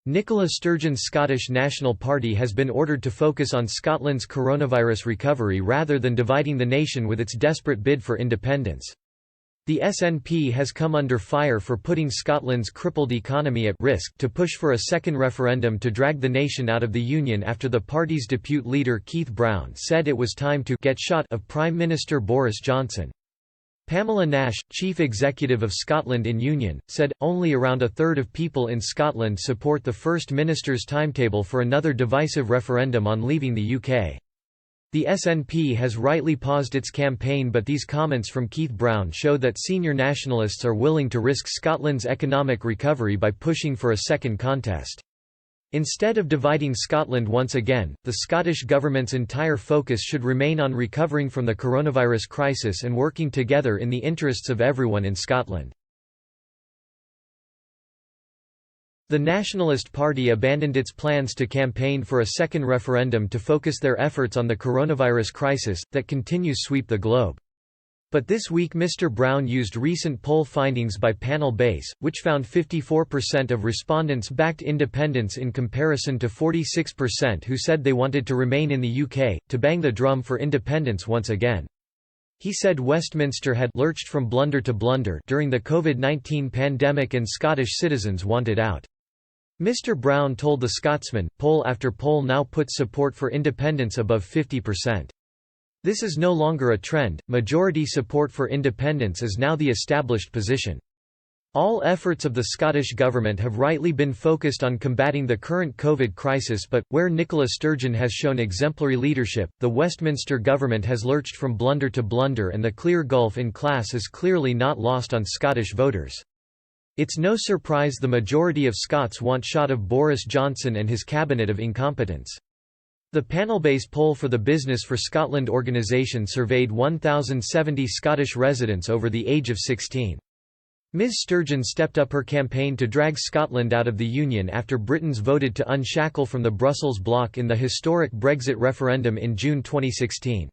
Nicola Sturgeon's Scottish National Party has been ordered to focus on Scotland's coronavirus recovery rather than dividing the nation with its desperate bid for independence. The SNP has come under fire for putting Scotland's crippled economy at risk to push for a second referendum to drag the nation out of the Union after the party's deputy leader Keith Brown said it was time to get shot of Prime Minister Boris Johnson. Pamela Nash, chief executive of Scotland in Union, said, only around a third of people in Scotland support the First Minister's timetable for another divisive referendum on leaving the UK. The SNP has rightly paused its campaign, but these comments from Keith Brown show that senior nationalists are willing to risk Scotland's economic recovery by pushing for a second contest. Instead of dividing Scotland once again, the Scottish Government's entire focus should remain on recovering from the coronavirus crisis and working together in the interests of everyone in Scotland. The Nationalist Party abandoned its plans to campaign for a second referendum to focus their efforts on the coronavirus crisis, that continues to sweep the globe. But this week Mr. Brown used recent poll findings by Panel Base, which found 54% of respondents backed independence in comparison to 46% who said they wanted to remain in the UK, to bang the drum for independence once again. He said Westminster had lurched from blunder to blunder during the COVID-19 pandemic and Scottish citizens wanted out. Mr. Brown told The Scotsman, poll after poll now puts support for independence above 50%. This is no longer a trend, majority support for independence is now the established position. All efforts of the Scottish Government have rightly been focused on combating the current COVID crisis, but, where Nicola Sturgeon has shown exemplary leadership, the Westminster Government has lurched from blunder to blunder, and the clear gulf in class is clearly not lost on Scottish voters. It's no surprise the majority of Scots want shot of Boris Johnson and his cabinet of incompetence. The Panelbase poll for the Business for Scotland organisation surveyed 1,070 Scottish residents over the age of 16. Ms Sturgeon stepped up her campaign to drag Scotland out of the Union after Britons voted to unshackle from the Brussels bloc in the historic Brexit referendum in June 2016.